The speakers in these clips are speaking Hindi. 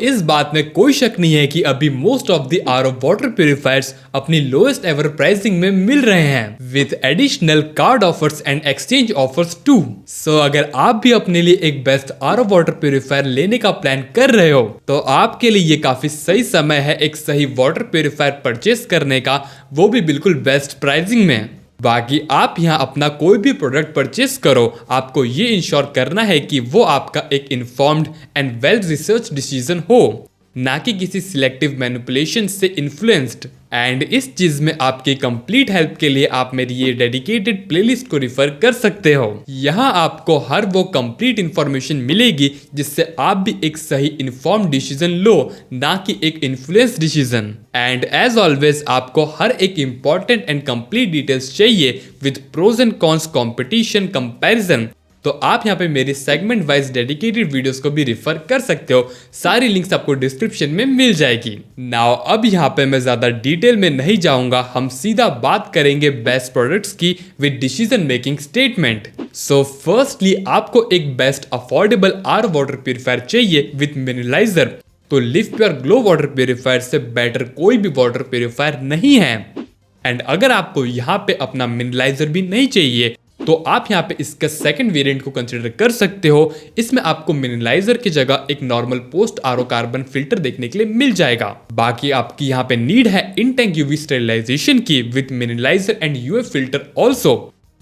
इस बात में कोई शक नहीं है कि अभी most of the RO water purifiers अपनी लोएस्ट एवर प्राइसिंग में मिल रहे हैं with additional card offers and exchange offers too. अगर आप भी अपने लिए एक बेस्ट आरओ वाटर प्यूरिफायर लेने का प्लान कर रहे हो तो आपके लिए ये काफी सही समय है एक सही वाटर प्यूरिफायर परचेस करने का, वो भी बिल्कुल बेस्ट प्राइसिंग में। बाकी आप यहाँ अपना कोई भी प्रोडक्ट परचेस करो, आपको ये इंश्योर करना है कि वो आपका एक informed and well research decision हो, ना कि किसी सिलेक्टिव मैनिपुलेशन से इन्फ्लुएंस्ड। एंड इस चीज में आपकी कंप्लीट हेल्प के लिए आप मेरी ये डेडिकेटेड प्लेलिस्ट को रिफर कर सकते हो। यहाँ आपको हर वो कंप्लीट इंफॉर्मेशन मिलेगी जिससे आप भी एक सही इन्फॉर्म डिसीजन लो, ना कि एक influence decision. And as always आपको हर एक इंपॉर्टेंट एंड कंप्लीट डिटेल्स चाहिए with pros and cons competition comparison, तो आप यहाँ पे मेरे सेगमेंट वाइज डेडिकेटेड वीडियोस को भी रिफर कर सकते हो। सारी लिंक्स आपको डिस्क्रिप्शन में मिल जाएगी। नाउ अब यहाँ पे मैं ज्यादा डिटेल में नहीं जाऊंगा, हम सीधा बात करेंगे बेस्ट प्रोडक्ट्स की with decision making statement. Firstly आपको एक best affordable R water purifier चाहिए विद मिनरलाइजर, तो Livpure Glo water purifier से बेटर कोई भी वाटर प्यूरिफायर नहीं है। एंड अगर आपको यहाँ पे अपना मिनरलाइजर भी नहीं चाहिए तो आप यहाँ पे इसका सेकंड वेरिएंट को कंसीडर कर सकते हो। इसमें आपको मिनरलाइजर की जगह एक normal post RO carbon filter देखने के लिए मिल जाएगा। बाकी आपकी यहाँ पे नीड है इन टैंक यूवी स्टेरिलाइजेशन की with mineraliser and UF filter also,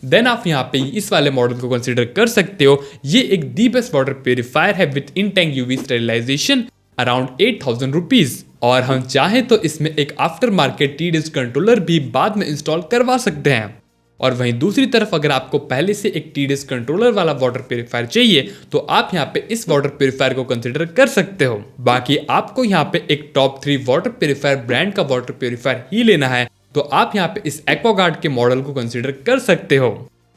then आप यहाँ पे इस वाले मॉडल को कंसीडर कर सकते हो। ये एक दी बेस्ट वाटर प्यूरिफायर है with in tank UV sterilisation around 8000 rupees, और हम चाहें तो इसमें एक आफ्टर मार्केट टीडीएस कंट्रोलर भी बाद में इंस्टॉल करवा सकते हैं। और वहीं दूसरी तरफ अगर आपको पहले से एक टीडीएस कंट्रोलर वाला वाटर प्यूरिफायर चाहिए तो आप यहाँ पे इस वाटर प्यूरिफायर को कंसीडर कर सकते हो। बाकी आपको यहाँ पे एक टॉप 3 वाटर प्यूरिफायर ब्रांड का वाटर प्यूरिफायर ही लेना है तो आप यहाँ पे इस एक्वागार्ड के मॉडल को कंसीडर कर सकते हो।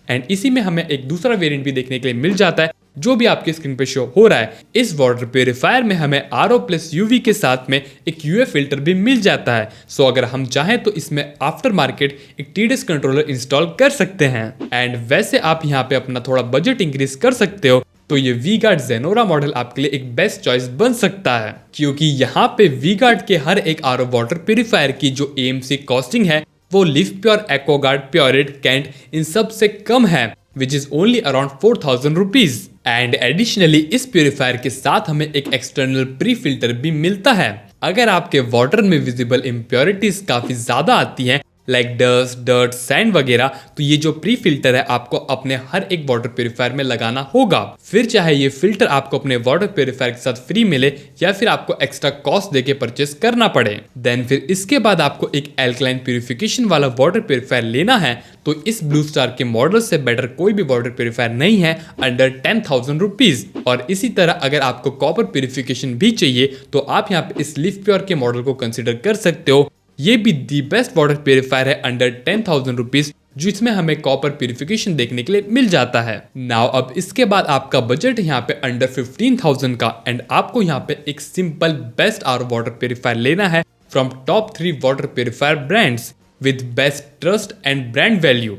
एंड इसी में हमें एक दूसरा वेरिएंट भी देखने के लिए मिल जाता है जो भी आपके स्क्रीन पे शो हो रहा है। इस वाटर प्यूरिफायर में हमें आरओ प्लस यूवी के साथ में एक यूएफ फिल्टर भी मिल जाता है। अगर हम चाहें तो इसमें आफ्टर मार्केट एक टीडीएस कंट्रोलर इंस्टॉल कर सकते हैं। एंड वैसे आप यहाँ पे अपना थोड़ा बजट इंक्रीज कर सकते हो तो ये वी-गार्ड जेनोरा मॉडल आपके लिए एक बेस्ट चॉइस बन सकता है, क्योंकि यहाँ पे वी-गार्ड के हर एक आरओ वाटर प्यूरिफायर की जो एएमसी कॉस्टिंग है वो Livpure, Aquaguard, Pureit, Kent इन सब से कम है which is only around 4000 rupees. And additionally इस प्यूरिफायर के साथ हमें एक एक्सटर्नल प्री फिल्टर भी मिलता है। अगर आपके वाटर में विजिबल इम्प्योरिटीज काफी ज्यादा आती हैं लाइक डस्ट, डर्ट, सैंड वगैरह, तो ये जो प्री फिल्टर है आपको अपने हर एक वाटर प्यूरिफायर में लगाना होगा। फिर चाहे ये फिल्टर आपको अपने वाटर प्यूरिफायर के साथ फ्री मिले या फिर आपको एक्स्ट्रा कॉस्ट देके परचेस करना पड़े। देन फिर इसके बाद आपको एक एल्कलाइन प्यूरिफिकेशन वाला वाटर प्यूरिफायर लेना है, तो इस ब्लू स्टार के मॉडल से बेटर कोई भी वाटर प्यूरिफायर नहीं है अंडर 10,000 रुपीज। और इसी तरह अगर आपको कॉपर प्यूरिफिकेशन भी चाहिए तो आप यहाँ पे इस लिव प्योर के मॉडल को कंसिडर कर सकते हो। ये भी दी बेस्ट वाटर प्यूरिफायर है अंडर 10,000 रुपीज, जिसमें हमें कॉपर प्यूरिफिकेशन देखने के लिए मिल जाता है। नाउ अब इसके बाद आपका बजट यहाँ पे अंडर 15,000 का, एंड आपको यहाँ पे एक simple best R water purifier लेना है from top 3 water purifier brands with best trust and brand value.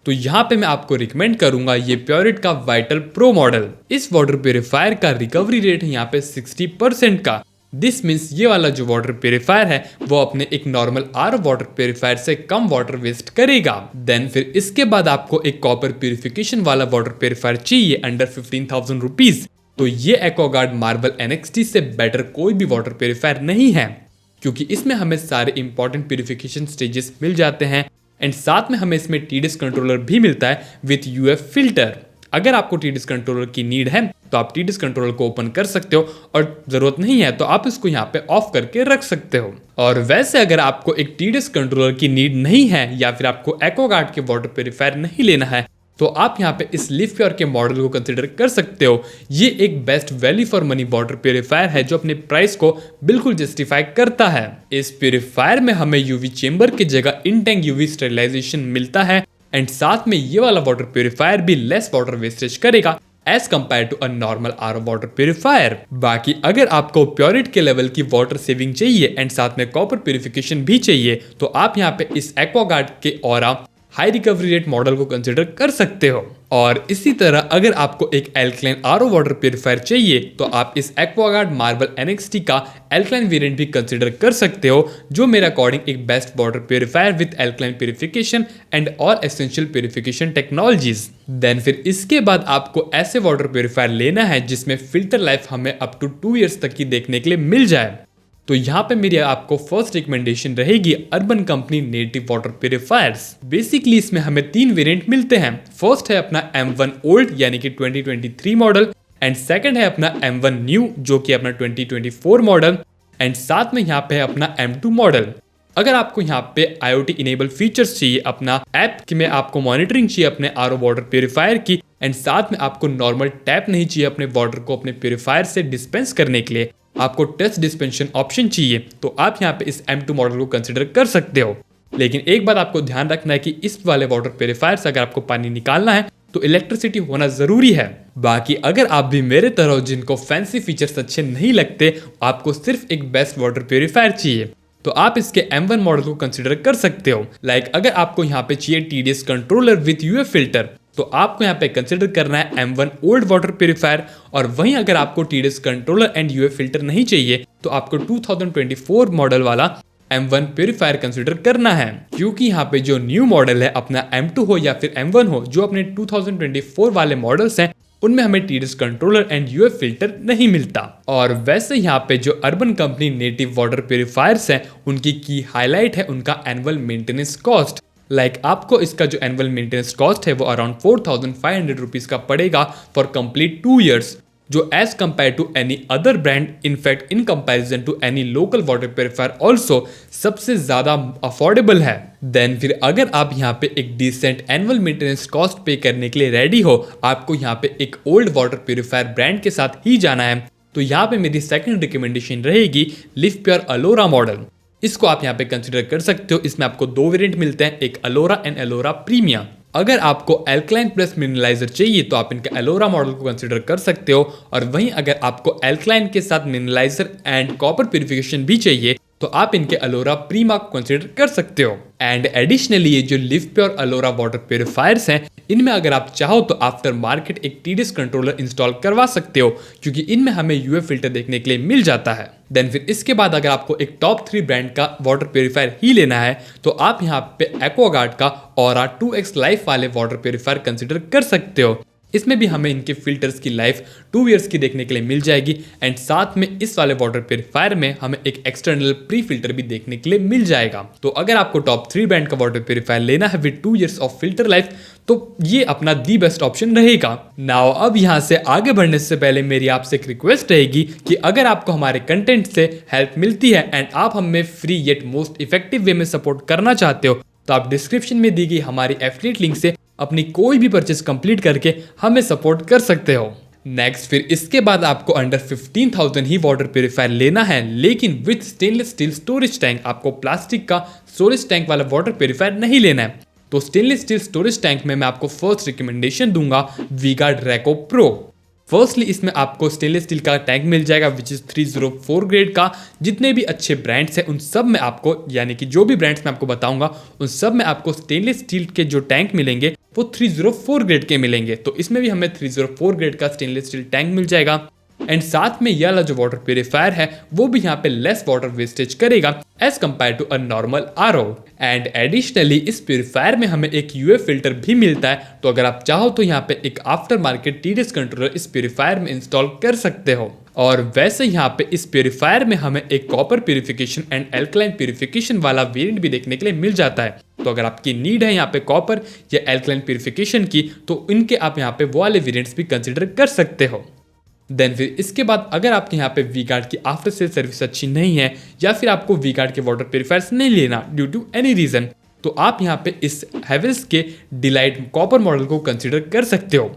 तो यहाँ पे मैं आपको रिकमेंड करूंगा ये प्योरिट का वाइटल प्रो मॉडल। इस वाटर प्यूरिफायर का रिकवरी रेट है यहाँ पे 60% का। दिस मीन्स ये वाला जो वाटर प्यूरिफायर है वो अपने एक नॉर्मल आर वाटर प्यूरिफायर से कम वाटर वेस्ट करेगा। देन फिर इसके बाद आपको एक कॉपर प्यूरिफिकेशन वाला वाटर प्यूरिफायर चाहिए अंडर 15,000 रुपीज, तो ये एक्वागार्ड मार्बल NXT से बेटर कोई भी वाटर प्यूरिफायर नहीं है, क्योंकि इसमें हमें सारे इंपॉर्टेंट प्यूरिफिकेशन स्टेजेस मिल जाते हैं। एंड साथ में हमें इसमें टीडीएस कंट्रोलर भी मिलता है विथ यूएफ फिल्टर। अगर आपको टीडीएस कंट्रोलर की नीड है तो आप टीडीएस कंट्रोलर को ओपन कर सकते हो, और जरूरत नहीं है तो आप इसको यहाँ पे ऑफ करके रख सकते हो। और वैसे अगर आपको एक टीडीएस कंट्रोलर की नीड नहीं है या फिर आपको एक्वागार्ड के वाटर प्यूरिफायर नहीं लेना है तो आप यहाँ पे इस लिव प्योर के मॉडल को कंसिडर कर सकते हो। ये एक best value for money water purifier है जो अपने प्राइस को बिल्कुल जस्टिफाई करता है। इस प्यूरिफायर में हमें यूवी चेंबर की जगह इन टैंक यूवी स्टेरिलाइजेशन मिलता है, एंड साथ में ये वाला वाटर प्यूरिफायर भी लेस वाटर वेस्टेज करेगा as compare to a normal RO water purifier. बाकी अगर आपको प्योरिट के लेवल की वाटर सेविंग चाहिए एंड साथ में कॉपर प्यूरिफिकेशन भी चाहिए तो आप यहाँ पे इस एक्वागार्ड के aura high recovery rate model को कंसिडर कर सकते हो। और इसी तरह अगर आपको एक एल्कलाइन आरओ वाटर प्यूरिफायर चाहिए तो आप इस एक्वागार्ड मार्बल NXT का एल्कलाइन वेरिएंट भी कंसिडर कर सकते हो, जो मेरे अकॉर्डिंग एक best water purifier with alkaline purification and all essential purification technologies. Then फिर इसके बाद आपको ऐसे वाटर प्यूरिफायर लेना है जिसमें फिल्टर लाइफ हमें अप टू 2 ईयर्स तक की देखने के लिए मिल जाए। तो यहाँ पे मेरी आपको फर्स्ट रिकमेंडेशन रहेगी urban company native water purifiers. Basically इसमें हमें 3 वेरिएंट मिलते हैं। फर्स्ट है अपना M1 ओल्ड यानी कि 2023 मॉडल, एंड सेकंड है अपना M1 न्यू जो कि अपना 2024 मॉडल, एंड साथ में यहाँ पे है अपना M2 मॉडल। अगर आपको यहाँ पे IoT इनेबल फीचर्स चाहिए, अपना ऐप में आपको मॉनिटरिंग चाहिए अपने आरओ वाटर प्यूरिफायर की, एंड साथ में आपको नॉर्मल टैप नहीं चाहिए अपने वाटर को अपने प्यूरिफायर से डिस्पेंस करने के लिए, आपको टच डिस्पेंशन ऑप्शन चाहिए, तो आप यहाँ पे इस M2 मॉडल को कंसिडर कर सकते हो। लेकिन एक बात आपको ध्यान रखना है कि इस वाले वाटर प्यूरिफायर से अगर आपको पानी निकालना है तो इलेक्ट्रिसिटी होना जरूरी है। बाकी अगर आप भी मेरे तरह हो जिनको फैंसी फीचर्स अच्छे नहीं लगते, आपको सिर्फ एक बेस्ट वाटर प्यूरिफायर चाहिए, तो आप इसके M1 मॉडल को कंसिडर कर सकते हो। लाइक अगर आपको यहाँ पे चाहिए TDS controller with UF filter, तो आपको यहाँ पे कंसिडर करना है M1 ओल्ड वाटर प्यूरिफायर। और वहीं अगर आपको TDS controller and UF filter नहीं चाहिए तो आपको 2024 मॉडल वाला M1 प्यूरिफायर कंसिडर करना है, क्योंकि यहाँ पे जो न्यू मॉडल है अपना M2 हो या फिर M1 हो, जो अपने 2024 वाले मॉडल्स हैं उनमें हमें TDS controller and UF filter नहीं मिलता। और वैसे यहाँ पे जो urban company native water purifiers हैं उनकी की हाईलाइट है उनका एनुअल मेंटेनेंस कॉस्ट। आपको इसका जो एनुअल मेंटेनेंस कॉस्ट है वो अराउंड 4,500 रुपीज का पड़ेगा फॉर कंप्लीट 2 ईयर्स, जो as compare to any other brand, in fact in comparison to any local water purifier also सबसे ज्यादा अफोर्डेबल है। देन फिर अगर आप यहाँ पे एक डिसेंट एनुअल मेंटेनेंस कॉस्ट पे करने के लिए रेडी हो, आपको यहाँ पे एक ओल्ड वाटर प्यूरिफायर ब्रांड के साथ ही जाना है, तो यहाँ पे मेरी सेकंड रिकमेंडेशन रहेगी लिव प्योर अलोरा मॉडल। इसको आप यहाँ पे कंसिडर कर सकते हो। इसमें आपको 2 वेरिएंट मिलते हैं, एक अलोरा एंड अलोरा प्रीमिया। अगर आपको एल्कलाइन प्लस मिनरलाइजर चाहिए तो आप इनका अलोरा मॉडल को कंसिडर कर सकते हो, और वहीं अगर आपको एल्कलाइन के साथ मिनरलाइजर एंड कॉपर प्यूरिफिकेशन भी चाहिए तो आप इनके अलोरा प्रीमा को कंसिडर कर सकते हो। एंड एडिशनली ये जो live pure Ellora water purifiers हैं, इनमें अगर आप चाहो तो आफ्टर मार्केट एक TDS कंट्रोलर इंस्टॉल करवा सकते हो, क्योंकि इनमें हमें UF फिल्टर देखने के लिए मिल जाता है। देन फिर इसके बाद अगर आपको एक टॉप 3 ब्रांड का वाटर प्यूरिफायर ही लेना है तो आप यहाँ पे एक्वागार्ड का Aura 2X लाइफ वाले वाटर प्यूरिफायर कंसिडर कर सकते हो। इसमें भी हमें इनके फिल्टर्स की लाइफ 2 ईयर्स की देखने के लिए मिल जाएगी, एंड साथ में इस वाले वाटर प्यूरिफायर में हमें एक एक्सटर्नल प्री फिल्टर भी देखने के लिए मिल जाएगा। तो अगर आपको टॉप 3 ब्रांड का वाटर प्यूरिफायर लेना है with 2 years of filter life तो ये अपना दी बेस्ट ऑप्शन रहेगा। नाउ अब यहाँ से आगे बढ़ने से पहले मेरी आपसे एक रिक्वेस्ट रहेगी कि अगर आपको हमारे कंटेंट से हेल्प मिलती है एंड आप हमें free yet most effective way में सपोर्ट करना चाहते हो, तो आप डिस्क्रिप्शन में दी गई हमारी एफिलिएट लिंक से अपनी कोई भी परचेज कंप्लीट करके हमें सपोर्ट कर सकते हो। नेक्स्ट फिर इसके बाद आपको अंडर 15,000 ही वाटर प्यूरिफायर लेना है, लेकिन with stainless steel storage tank. आपको प्लास्टिक का स्टोरेज टैंक वाला वाटर प्यूरिफायर नहीं लेना है। तो स्टेनलेस स्टील स्टोरेज टैंक में मैं आपको फर्स्ट रिकमेंडेशन दूंगा वीगार्ड रैको प्रो। फर्स्टली इसमें आपको स्टेनलेस स्टील का टैंक मिल जाएगा विच इज 304 ग्रेड का। जितने भी अच्छे ब्रांड्स हैं उन सब में आपको, यानी कि जो भी ब्रांड्स मैं आपको बताऊंगा उन सब में आपको स्टेनलेस स्टील के जो टैंक मिलेंगे वो 304 ग्रेड के मिलेंगे। तो इसमें भी हमें 304 ग्रेड का स्टेनलेस स्टील टैंक मिल जाएगा, एंड साथ में यह वाला जो वाटर प्यूरिफायर है वो भी यहाँ पे लेस वाटर वेस्टेज करेगा as compare to a normal RO. And additionally इस प्यूरिफायर में हमें एक UF फिल्टर भी मिलता है, तो अगर आप चाहो तो यहाँ पे एक आफ्टर मार्केट TDS कंट्रोलर इस प्यूरिफायर में इंस्टॉल कर सकते हो। और वैसे यहाँ पे इस प्यूरिफायर में हमें एक copper purification and alkaline purification वाला वेरिएंट भी देखने के लिए मिल जाता है। तो अगर आपकी नीड है यहाँ पे कॉपर या एल्कलाइन प्यूरिफिकेशन की तो इनके आप यहाँ पे वो वाले वेरिएंट्स भी कंसिडर कर सकते हो। देन फिर इसके बाद अगर आपके यहाँ पे वीगार्ड की आफ्टर सेल सर्विस अच्छी नहीं है या फिर आपको वीगार्ड के वाटर प्यूरिफायर्स नहीं लेना ड्यू टू एनी रीजन, तो आप यहाँ पे इस हैवेल्स के डिलाइट कॉपर मॉडल को कंसिडर कर सकते हो।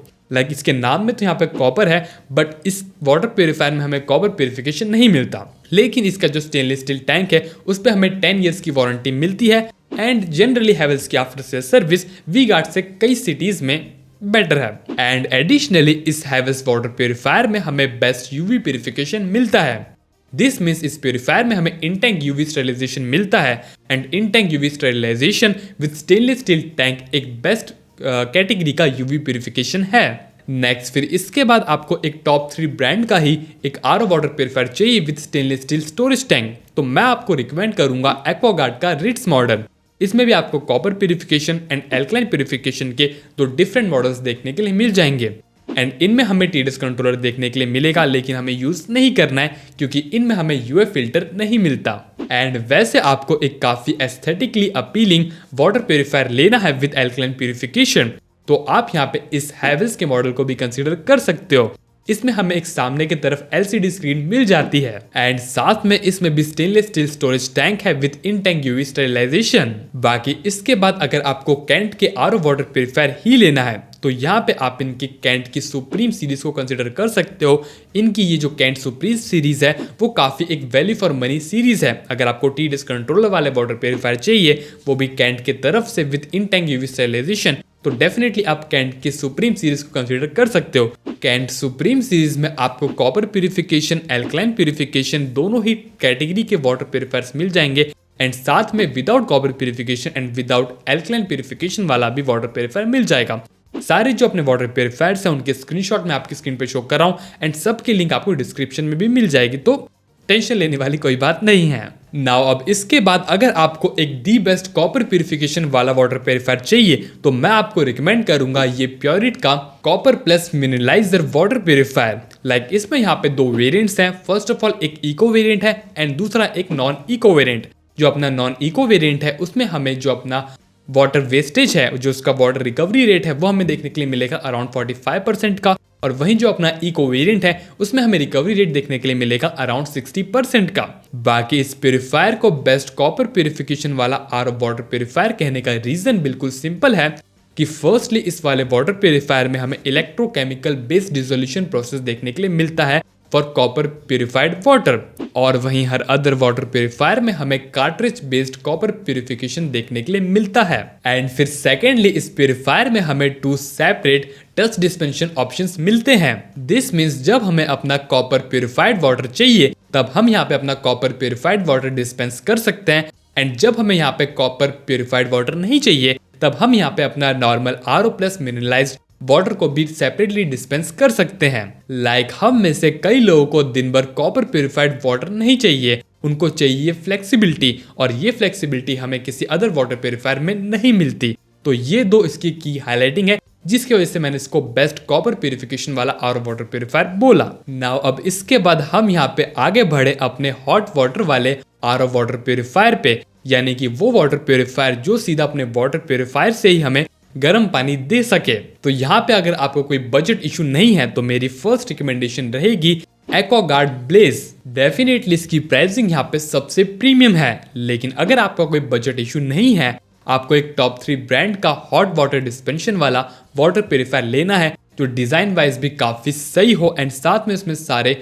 इसके नाम में तो यहाँ पे कॉपर है, बट इस वाटर प्यूरिफायर में हमें कॉपर प्यूरिफिकेशन नहीं मिलता, लेकिन इसका जो स्टेनलेस स्टील टैंक है उस पर हमें 10 ईयर्स की वारंटी मिलती है, एंड जनरली हैवेल्स की आफ्टर सेल सर्विस वीगार्ड से कई सिटीज में बेटर है। एंड एडिशनली इस हैवेल्स वाटर प्यूरिफायर में हमें बेस्ट UV प्यूरिफिकेशन मिलता है। दिस मीन्स इस प्योरीफायर में हमें इन टैंक यूवी स्टरलाइजेशन मिलता है and in tank UV sterilisation with stainless steel tank एक बेस्ट कैटेगरी का यूवी प्योरीफिकेशन है। नेक्स्ट फिर इसके बाद आपको एक टॉप 3 ब्रांड का ही एक आरओ वाटर प्योरीफायर चाहिए with stainless steel storage tank, तो मैं आपको रिकमेंड करूंगा एक्वागार्ड का रिट्स मॉडल। इसमें भी आपको copper purification and alkaline purification के 2 डिफरेंट मॉडल्स देखने के लिए मिल जाएंगे एंड इनमें हमें टीडीएस कंट्रोलर देखने के लिए मिलेगा, लेकिन हमें यूज नहीं करना है क्योंकि इनमें हमें यूएफ फिल्टर नहीं मिलता। एंड वैसे आपको एक काफी एस्थेटिकली अपीलिंग वाटर प्यूरिफायर लेना है विद एल्कलाइन प्यूरिफिकेशन, तो आप यहाँ पे इस हैवेल्स के मॉडल को भी कंसीडर कर सकते हो। इसमें हमें एक सामने की तरफ एलसीडी स्क्रीन मिल जाती है एंड साथ में इसमें भी स्टेनलेस स्टील स्टोरेज टैंक है with in tank UV sterilisation. बाकी इसके बाद अगर आपको कैंट के आरओ वाटर प्यूरिफायर ही लेना है तो यहाँ पे आप इनकी कैंट की सुप्रीम सीरीज को कंसीडर कर सकते हो। इनकी ये जो कैंट सुप्रीम सीरीज है वो काफी एक वैल्यू फॉर मनी सीरीज है। अगर आपको टीडीएस कंट्रोलर वाले वाटर प्यूरिफायर चाहिए वो भी कैंट की तरफ से with in tank UV sterilisation, तो डेफिनेटली आप कैंट की सुप्रीम सीरीज को कंसीडर कर सकते हो। कैंट सुप्रीम सीरीज में आपको कॉपर प्यूरिफिकेशन, एल्कलाइन प्यूरिफिकेशन दोनों ही कैटेगरी के वाटर प्यूरिफायर्स मिल जाएंगे एंड साथ में without copper purification and without alkaline purification वाला भी वाटर प्यूरिफायर मिल जाएगा। सारे जो अपने वाटर प्यूरिफायर्स हैं उनके स्क्रीनशॉट मैं आपकी स्क्रीन पे शो कर रहा हूं एंड सबकी लिंक आपको डिस्क्रिप्शन में भी मिल जाएगी, तो टेंशन लेने वाली कोई बात नहीं है। नाउ अब इसके बाद अगर आपको एक दी बेस्ट कॉपर प्यूरिफिकेशन वाला वाटर प्यूरिफायर चाहिए तो मैं आपको रिकमेंड करूंगा ये प्योरिट का copper plus mineraliser water purifier. Like इसमें यहाँ पे 2 वेरिएंट्स हैं। फर्स्ट ऑफ ऑल एक इको वेरिएंट है एंड दूसरा एक नॉन इको वेरिएंट। जो अपना नॉन इको वेरिएंट है उसमें हमें जो अपना वाटर वेस्टेज है, जो उसका वाटर रिकवरी रेट है वो हमें देखने के लिए मिलेगा अराउंड 45% का, और वहीं जो अपना इको वेरिएंट है उसमें हमें रिकवरी रेट देखने के लिए मिलेगा अराउंड 60% का। बाकी इस प्यूरिफायर को बेस्ट कॉपर प्यूरिफिकेशन वाला आरओ वाटर प्यूरिफायर कहने का रीजन बिल्कुल सिंपल है कि फर्स्टली इस वाले वाटर प्यूरिफायर में हमें इलेक्ट्रोकेमिकल बेस्ड डिसोल्यूशन प्रोसेस देखने के लिए मिलता है फॉर कॉपर प्यूरिफाइड वाटर, और वहीं हर अदर वाटर प्यूरिफायर में हमें कार्ट्रिज बेस्ड कॉपर प्यूरिफिकेशन देखने के लिए मिलता है। एंड फिर सेकेंडली इस प्यूरिफायर में हमें 2 सेपरेट टच डिस्पेंशन ऑप्शंस मिलते हैं। दिस मीन्स जब हमें अपना कॉपर प्यूरिफाइड वाटर चाहिए तब हम यहाँ पे अपना कॉपर प्यूरिफाइड वाटर डिस्पेंस कर सकते हैं, एंड जब हमें यहाँ पे कॉपर प्यूरिफाइड वाटर नहीं चाहिए तब हम यहाँ पे अपना नॉर्मल आरओ प्लस मिनरलाइज्ड वाटर को भी सेपरेटली डिस्पेंस कर सकते हैं। लाइक हम में से कई लोगों को दिन भर कॉपर प्यूरिफाइड वाटर नहीं चाहिए, उनको चाहिए फ्लेक्सिबिलिटी, और ये फ्लेक्सिबिलिटी हमें किसी अदर वाटर प्यूरिफायर में नहीं मिलती। तो ये 2 इसकी की हाईलाइटिंग है जिसकी वजह से मैंने इसको बेस्ट कॉपर प्यूरिफिकेशन वाला आरओ वाटर प्यूरिफायर बोला। नाउ अब इसके बाद हम यहाँ पे आगे बढ़े अपने हॉट वाटर वाले आरओ वाटर प्यूरिफायर पे, यानी कि वो वाटर प्यूरिफायर जो सीधा अपने वाटर प्यूरिफायर से ही हमें गर्म पानी दे सके। तो यहाँ पे अगर आपको कोई बजट इशू नहीं है तो मेरी फर्स्ट रिकमेंडेशन रहेगी एक्वागार्ड ब्लेज। डेफिनेटली इसकी प्राइसिंग यहाँ पे सबसे प्रीमियम है, लेकिन अगर आपका कोई बजट इशू नहीं है, आपको एक टॉप 3 ब्रांड का हॉट वाटर डिस्पेंशन वाला वाटर प्यूरिफायर लेना है जो डिजाइन वाइज भी काफी सही हो एंड साथ में इसमें सारे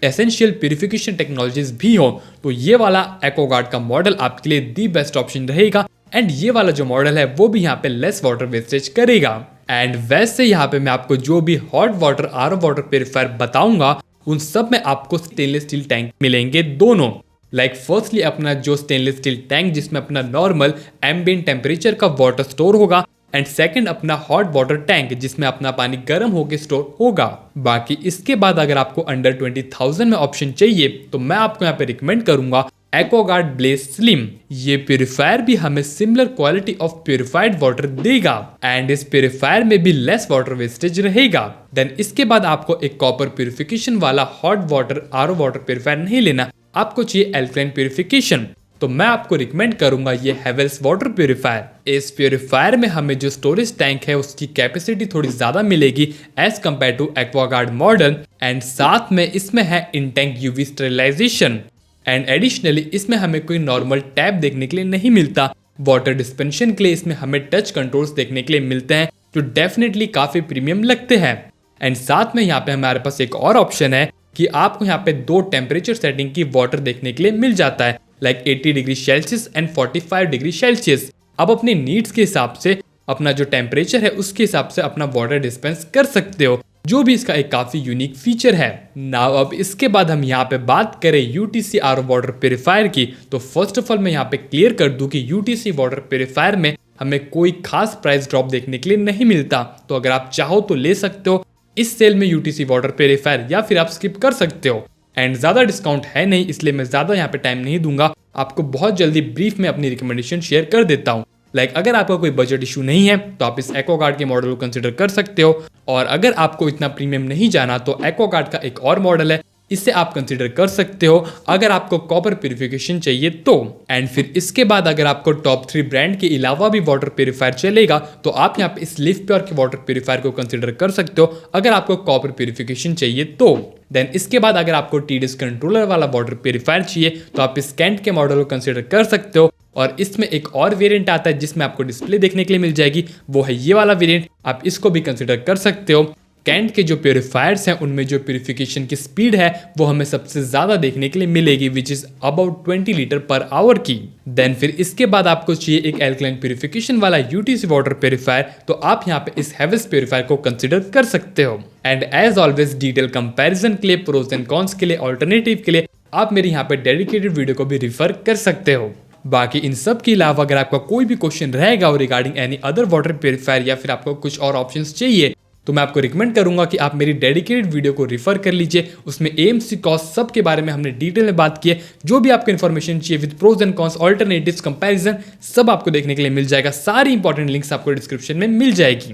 एसेंशियल प्यूरिफिकेशन टेक्नोलॉजीज भी हो, तो ये वाला एक्वागार्ड का मॉडल आपके लिए दी बेस्ट ऑप्शन रहेगा। एंड ये वाला जो मॉडल है वो भी यहाँ पे लेस वाटर वेस्टेज करेगा। एंड वैसे यहाँ पे मैं आपको जो भी hot water RO water purifier बताऊंगा उन सब में आपको स्टेनलेस स्टील टैंक मिलेंगे दोनों। लाइक फर्स्टली अपना जो स्टेनलेस स्टील टैंक जिसमें अपना नॉर्मल एम्बिएंट टेम्परेचर का वाटर स्टोर होगा, एंड सेकंड अपना हॉट वाटर टैंक जिसमें अपना पानी गर्म होकर स्टोर होगा। बाकी इसके बाद अगर आपको अंडर 20,000 में ऑप्शन चाहिए तो मैं आपको यहाँ पे रिकमेंड करूंगा एक्वागार्ड ब्लेज स्लिम। ये प्यूरिफायर भी हमें similar quality of purified water देगा एंड इस प्यूरिफायर में भी लेस वाटर वेस्टेज रहेगा। देन इसके बाद आपको एक कॉपर प्यूरिफिकेशन वाला hot water RO water purifier नहीं लेना, आपको चाहिए एल्कलाइन प्यूरिफिकेशन, तो मैं आपको रिकमेंड करूंगा ये हैवेल्स वाटर प्यूरिफायर। इस प्यूरिफायर में हमें जो स्टोरेज टैंक है उसकी कैपेसिटी थोड़ी ज्यादा मिलेगी as compare to Aquaguard model, and साथ में इसमें है in tank UV sterilisation, and additionally इसमें हमें कोई नॉर्मल टैप देखने के लिए नहीं मिलता। वाटर डिस्पेंशन के लिए इसमें हमें टच कंट्रोल्स देखने के लिए मिलते हैं जो डेफिनेटली काफी प्रीमियम लगते हैं। एंड साथ में यहाँ पे हमारे पास एक और ऑप्शन है कि आपको यहाँ पे 2 टेम्परेचर सेटिंग की वाटर देखने के लिए मिल जाता है, like 80 degree Celsius and 45 degree Celsius. अब अपने नीड्स के हिसाब से अपना जो टेम्परेचर है उसके हिसाब से अपना वाटर डिस्पेंस कर सकते हो, जो भी इसका एक काफी यूनिक फीचर है। नाउ अब इसके बाद हम यहाँ पे बात करें UTC RO वाटर प्यूरिफायर की, तो फर्स्ट ऑफ ऑल मैं यहाँ पे क्लियर कर दूं कि UTC वाटर प्यूरिफायर में हमें कोई खास प्राइस ड्रॉप देखने के लिए नहीं मिलता। तो अगर आप चाहो तो ले सकते हो इस सेल में UTC वाटर प्यूरिफायर, या फिर आप स्किप कर सकते हो। एंड ज्यादा डिस्काउंट है नहीं, इसलिए मैं ज्यादा यहाँ पे टाइम नहीं दूंगा, आपको बहुत जल्दी ब्रीफ में अपनी रिकमेंडेशन शेयर कर देता हूँ। अगर आपका कोई बजट इशू नहीं है तो आप इस एक्वागार्ड के मॉडल को कंसिडर कर सकते हो, और अगर आपको इतना प्रीमियम नहीं जाना तो एक्वागार्ड का एक और मॉडल है, इसे आप कंसिडर कर सकते हो अगर आपको कॉपर प्यूरिफिकेशन चाहिए तो। एंड फिर इसके बाद अगर आपको टॉप 3 ब्रांड के अलावा भी वाटर प्यूरिफायर चलेगा तो आप यहाँ पे इस लिव प्योर के वाटर प्यूरिफायर को कंसिडर कर सकते हो अगर आपको कॉपर प्यूरिफिकेशन चाहिए तो। देन इसके बाद अगर आपको TDS कंट्रोलर वाला वाटर प्यूरिफायर चाहिए तो आप इस कैंट के मॉडल को कंसिडर कर सकते हो, और इसमें एक और वेरिएंट आता है जिसमें आपको डिस्प्ले देखने के लिए मिल जाएगी, वो है ये वाला वेरिएंट, आप इसको भी कंसिडर कर सकते हो। कैंट के जो प्यूरिफायर्स हैं उनमें जो प्यूरिफिकेशन की स्पीड है वो हमें सबसे ज्यादा देखने के लिए मिलेगी, which is about 20 litre per hour की। देन फिर इसके बाद आपको चाहिए एक एल्कलाइन प्यूरिफिकेशन वाला UTC वाटर प्यूरिफायर, तो आप यहाँ पे इस हेवेल्स प्यूरिफायर को कंसिडर कर सकते हो। And as always detail comparison के लिए, प्रोज एंड कॉन्स के लिए, ऑल्टरनेटिव के लिए आप मेरे यहाँ पे डेडिकेटेड वीडियो को भी रिफर कर सकते हो। बाकी इन सब के अलावा अगर आपका कोई भी क्वेश्चन रहेगा regarding any other water purifier, या फिर आपको कुछ और ऑप्शंस चाहिए, तो मैं आपको रिकमेंड करूंगा कि आप मेरी डेडिकेटेड वीडियो को रिफर कर लीजिए। उसमें AMC कॉस्ट सब के बारे में हमने डिटेल में बात की है। जो भी आपको इन्फॉर्मेशन चाहिए with pros and cons, alternatives, comparison, सब आपको देखने के लिए मिल जाएगा। सारी इंपॉर्टेंट लिंक्स आपको डिस्क्रिप्शन में मिल जाएगी।